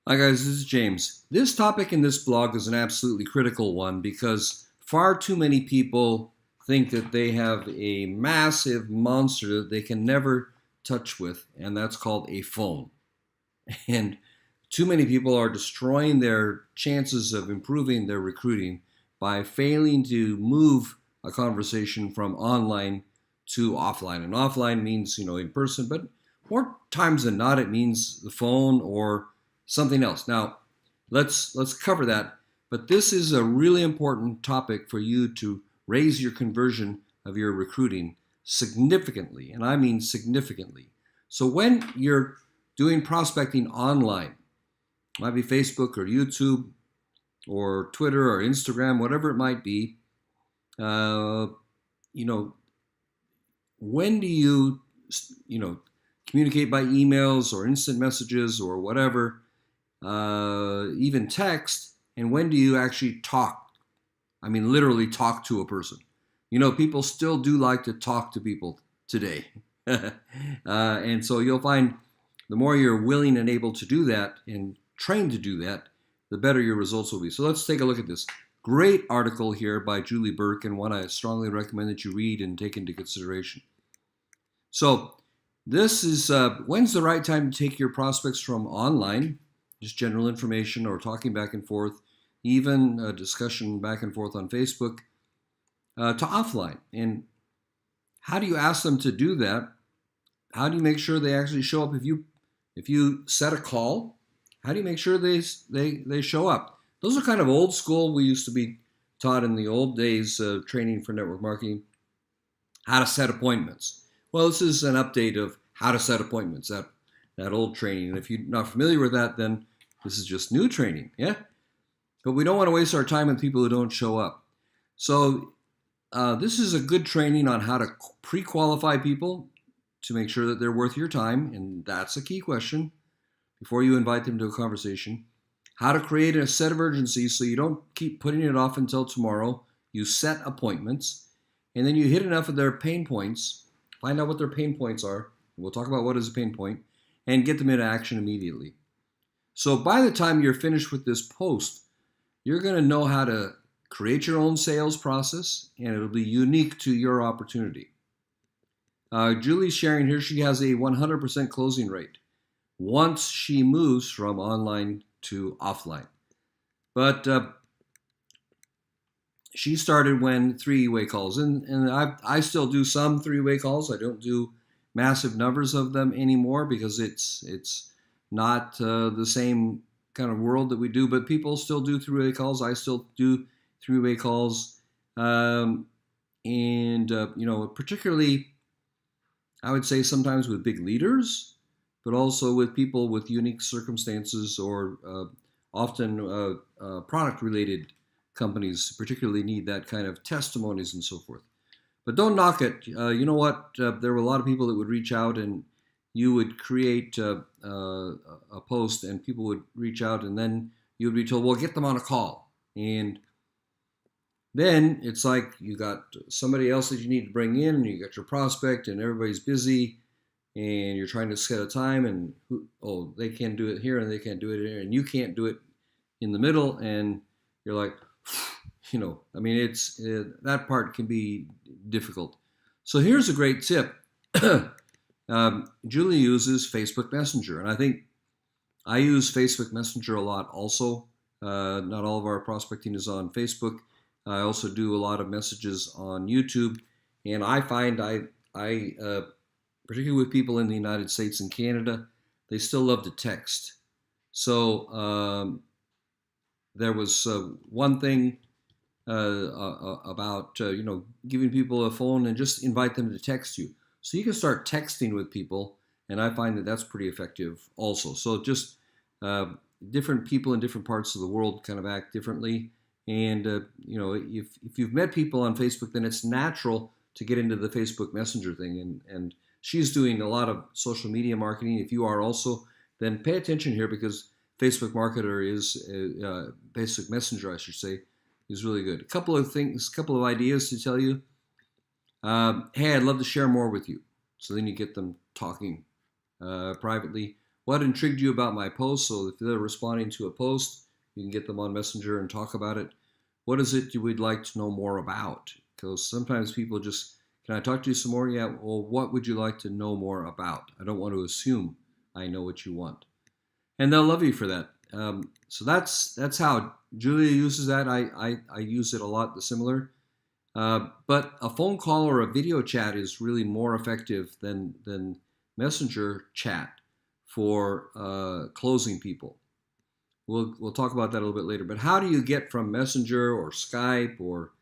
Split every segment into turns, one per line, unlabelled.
Hi guys, this is James. This topic in this blog is an absolutely critical one because far too many people think that they have a massive monster that they can never touch with, and that's called a phone. And too many people are destroying their chances of improving their recruiting by failing to move a conversation from online to offline. And offline means, in person, but more times than not, it means the phone or something else. Now, let's cover that. But this is a really important topic for you to raise your conversion of your recruiting significantly, and I mean significantly. So when you're doing prospecting online, it might be Facebook or YouTube or Twitter or Instagram, whatever it might be, uh, you know, when do communicate by emails or instant messages or whatever, even text, and when do you actually talk? I mean, literally talk to a person. People still do like to talk to people today. And so you'll find the more you're willing and able to do that and trained to do that, the better your results will be. So let's take a look at this. Great article here by Julie Burke, and one I strongly recommend that you read and take into consideration. So this is when's the right time to take your prospects from online, just general information or talking back and forth, even a discussion back and forth on Facebook, to offline. And how do you ask them to do that? How do you make sure they actually show up? If you set a call, how do you make sure they show up? Those are kind of old school. We used to be taught in the old days training for network marketing how to set appointments. Well, this is an update of how to set appointments, that old training. And if you're not familiar with that, then this is just new training, yeah? But we don't want to waste our time with people who don't show up. So this is a good training on how to pre-qualify people to make sure that they're worth your time, and that's a key question before you invite them to a conversation. How to create a set of urgency so you don't keep putting it off until tomorrow. You set appointments, and then you hit enough of their pain points, find out what their pain points are. We'll talk about what is a pain point, and get them into action immediately. So by the time you're finished with this post, you're going to know how to create your own sales process, and it'll be unique to your opportunity. Julie's sharing here, she has a 100% closing rate once she moves from online to offline. But she started when three-way calls, and I still do some three-way calls. I don't do massive numbers of them anymore because it's not the same kind of world that we do, but people still do three-way calls. I still do three-way calls, particularly I would say sometimes with big leaders, but also with people with unique circumstances or often product-related companies particularly need that kind of testimonies and so forth. But don't knock it. You know what? There were a lot of people that would reach out, and you would create a post, and people would reach out, and then you would be told, well, get them on a call. And then it's like you got somebody else that you need to bring in, and you got your prospect, and everybody's busy, and you're trying to set a time, and they can't do it here, and they can't do it here, and you can't do it in the middle, and you're like, it's that part can be difficult. So here's a great tip. Julie uses Facebook Messenger, and I think I use Facebook Messenger a lot also. Not all of our prospecting is on Facebook. I also do a lot of messages on YouTube, and I find I particularly with people in the United States and Canada, they still love to text. So there was one thing about giving people a phone and just invite them to text you. So you can start texting with people, and I find that that's pretty effective also. So just different people in different parts of the world kind of act differently. And if you've met people on Facebook, then it's natural to get into the Facebook Messenger thing. And she's doing a lot of social media marketing. If you are also, then pay attention here, because Facebook Messenger, I should say, is really good. A couple of ideas to tell you. Hey, I'd love to share more with you. So then you get them talking privately. what intrigued you about my post. So if they're responding to a post, you can get them on Messenger and talk about it. What is it you would like to know more about? Because sometimes people just, can I talk to you some more? Yeah, well, what would you like to know more about? I don't want to assume I know what you want. And they'll love you for that. So that's how Julia uses that. I use it a lot, similar. But a phone call or a video chat is really more effective than Messenger chat for closing people. We'll talk about that a little bit later. But how do you get from Messenger or Skype or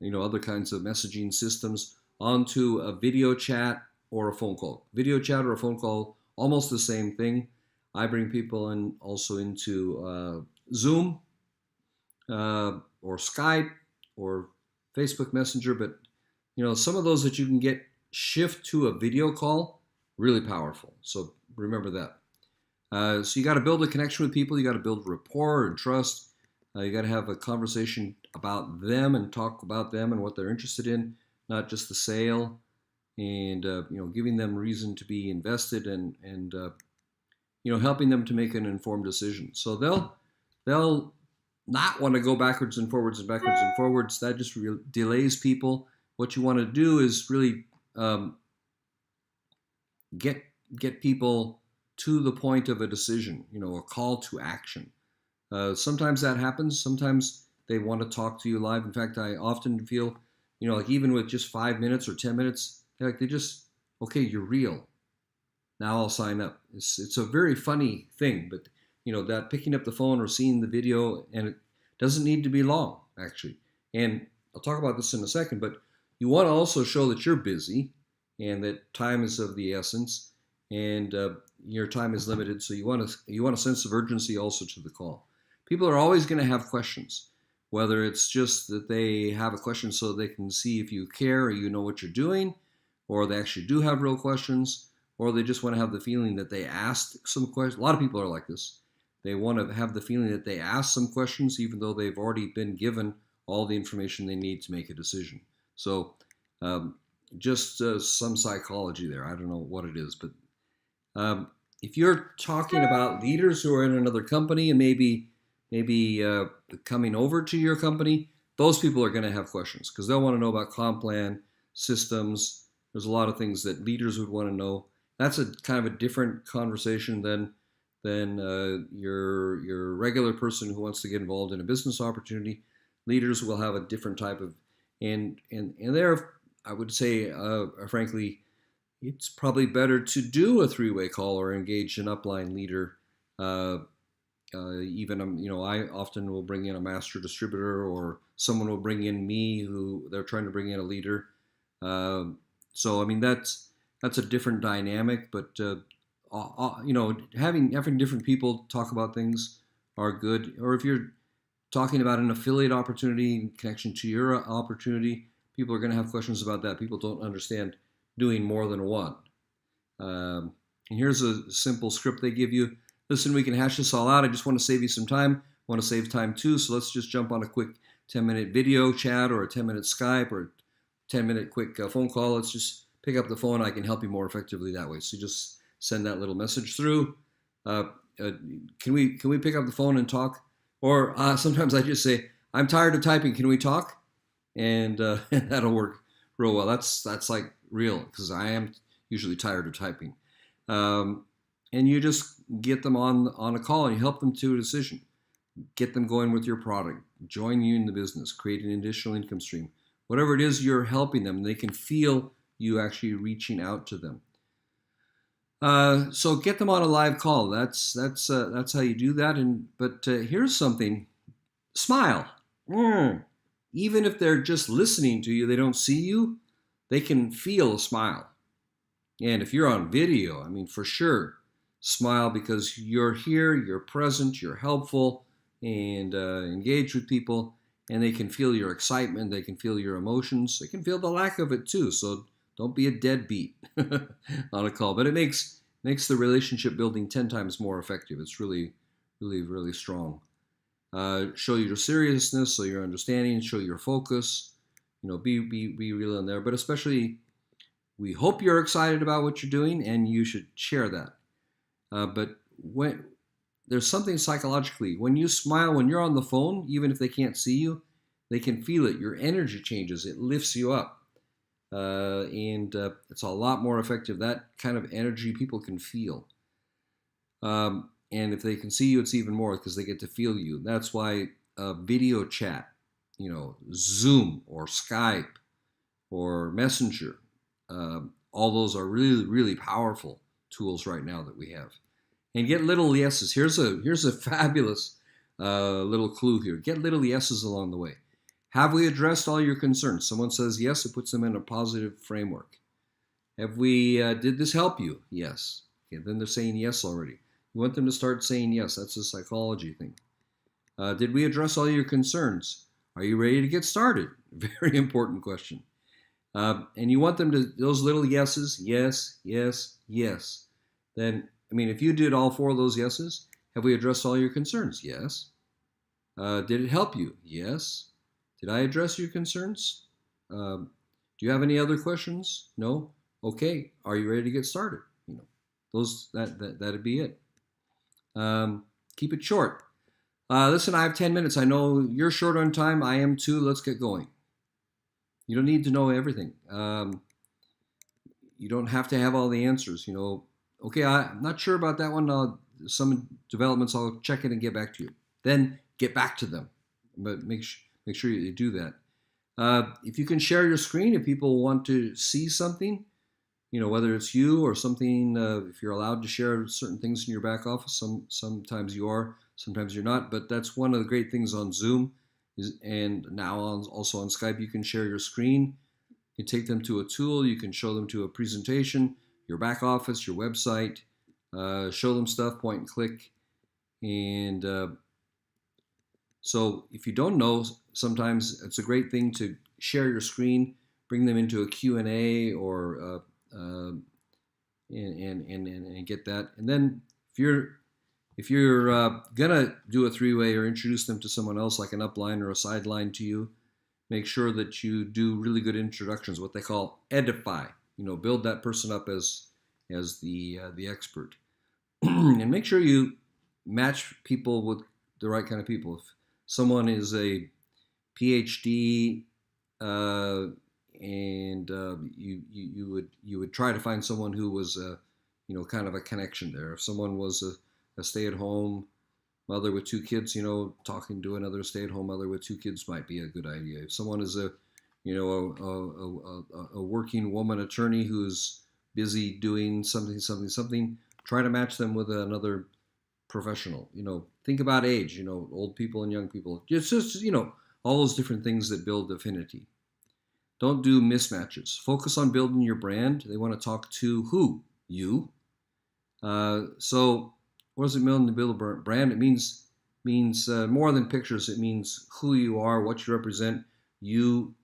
other kinds of messaging systems onto a video chat or a phone call? Video chat or a phone call, almost the same thing. I bring people in also into Zoom or Skype or Facebook Messenger, but some of those that you can get shift to a video call, really powerful. So remember that. So you got to build a connection with people. You got to build rapport and trust. You got to have a conversation about them and talk about them and what they're interested in, not just the sale, and giving them reason to be invested and helping them to make an informed decision. So they'll not want to go backwards and forwards and backwards and forwards. That just delays people. What you want to do is really get people to the point of a decision, a call to action. Sometimes that happens. Sometimes they want to talk to you live. In fact, I often feel, like even with just 5 minutes or 10 minutes, okay, you're real. Now I'll sign up. It's a very funny thing, but that picking up the phone or seeing the video, and it doesn't need to be long, actually. And I'll talk about this in a second, but you want to also show that you're busy and that time is of the essence, and your time is limited. So you want a sense of urgency also to the call. People are always going to have questions, whether it's just that they have a question so they can see if you care or you know what you're doing, or they actually do have real questions, or they just want to have the feeling that they asked some questions. A lot of people are like this. They want to have the feeling that they asked some questions, even though they've already been given all the information they need to make a decision. So just some psychology there. I don't know what it is, but if you're talking about leaders who are in another company and maybe coming over to your company, those people are going to have questions because they'll want to know about comp plan, systems. There's a lot of things that leaders would want to know. That's a kind of a different conversation than your regular person who wants to get involved in a business opportunity. Leaders will have a different type of, and there, I would say, frankly, it's probably better to do a three-way call or engage an upline leader. Even I often will bring in a master distributor, or someone will bring in me who they're trying to bring in a leader. So I mean that's a different dynamic, but having different people talk about things are good. Or if you're talking about an affiliate opportunity in connection to your opportunity, people are going to have questions about that. People don't understand doing more than one. And here's a simple script they give you. Listen, we can hash this all out. I just want to save you some time. I want to save time too, so let's just jump on a quick 10-minute video chat or a 10-minute Skype or a 10-minute quick phone call. Let's just pick up the phone. I can help you more effectively that way. So just send that little message through. Can we pick up the phone and talk? Or sometimes I just say, I'm tired of typing. Can we talk? And that'll work real well. That's like real, because I am usually tired of typing. And you just get them on a call and you help them to a decision. Get them going with your product. Join you in the business. Create an additional income stream. Whatever it is, you're helping them. They can feel you actually reaching out to them. So get them on a live call. That's how you do that. But here's something: smile. Even if they're just listening to you, they don't see you, they can feel a smile. And if you're on video, I mean, for sure, smile, because you're here, you're present, you're helpful, and engage with people, and they can feel your excitement, they can feel your emotions, they can feel the lack of it too. So don't be a deadbeat on a call. But it makes the relationship building 10 times more effective. It's really, really, really strong. Show your seriousness, so your understanding, show your focus, be real in there. But especially, we hope you're excited about what you're doing, and you should share that. But when there's something psychologically when you smile when you're on the phone, even if they can't see you, they can feel it. Your energy changes. It lifts you up. And it's a lot more effective. That kind of energy people can feel. And if they can see you, it's even more because they get to feel you. That's why video chat, Zoom or Skype or Messenger, all those are really, really powerful tools right now that we have. And get little yeses. Here's a fabulous little clue here. Get little yeses along the way. Have we addressed all your concerns? Someone says yes, it puts them in a positive framework. Have we, did this help you? Yes. Okay, then they're saying yes already. You want them to start saying yes. That's a psychology thing. Did we address all your concerns? Are you ready to get started? Very important question. And you want them to, those little yeses, yes, yes, yes. Then, if you did all 4 of those yeses, have we addressed all your concerns? Yes. Did it help you? Yes. Did I address your concerns? Do you have any other questions? No? Okay. Are you ready to get started? That'd be it. Keep it short. Listen, I have 10 minutes. I know you're short on time. I am too. Let's get going. You don't need to know everything. You don't have to have all the answers. Okay, I'm not sure about that one. Some developments, I'll check it and get back to you. Then get back to them. But make sure you do that. If you can share your screen, if people want to see something, whether it's you or something, if you're allowed to share certain things in your back office, sometimes you are, sometimes you're not. But that's one of the great things on Zoom, and now also on Skype, you can share your screen. You can take them to a tool. You can show them to a presentation, your back office, your website, show them stuff, point and click. And so if you don't know, sometimes it's a great thing to share your screen, bring them into a Q&A or and get that. And then if you're gonna do a 3-way or introduce them to someone else, like an upline or a sideline to you, make sure that you do really good introductions, what they call edify. Build that person up as the expert, and make sure you match people with the right kind of people. If someone is a PhD, and you would try to find someone who was kind of a connection there. If someone was a stay-at-home mother with 2 kids, talking to another stay-at-home mother with 2 kids might be a good idea. If someone is a working woman attorney who's busy doing something, try to match them with another professional. Think about age, old people and young people. It's just, all those different things that build affinity. Don't do mismatches. Focus on building your brand. They want to talk to who? You. So what does it mean to build a brand? It means more than pictures. It means who you are, what you represent, you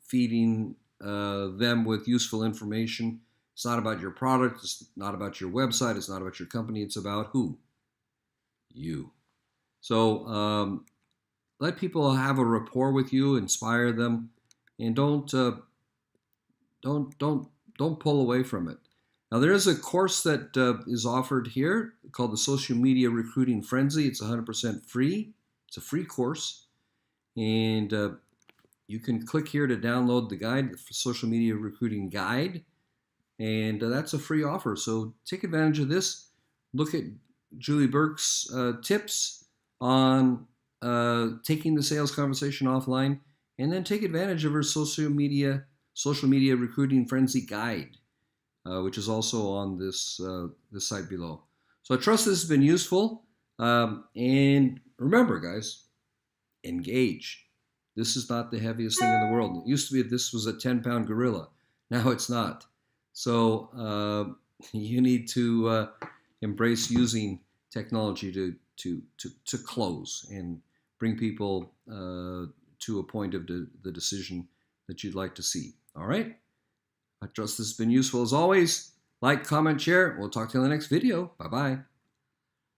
feeding them with useful information. It's not about your product. It's not about your website. It's not about your company. It's about who? You. So let people have a rapport with you, inspire them, and don't pull away from it. Now, there is a course that is offered here called the Social Media Recruiting Frenzy. It's 100% free. It's a free course, and you can click here to download the guide, the Social Media Recruiting Guide, and that's a free offer. So take advantage of this. Look at Julie Burke's tips on taking the sales conversation offline, and then take advantage of her social media recruiting frenzy guide, which is also on this site below. So I trust this has been useful. And remember, guys, engage. This is not the heaviest thing in the world. It used to be that this was a 10-pound gorilla. Now it's not. So you need to embrace using technology to close and bring people to a point of the decision that you'd like to see. All right? I trust this has been useful as always. Like, comment, share. We'll talk to you in the next video. Bye-bye.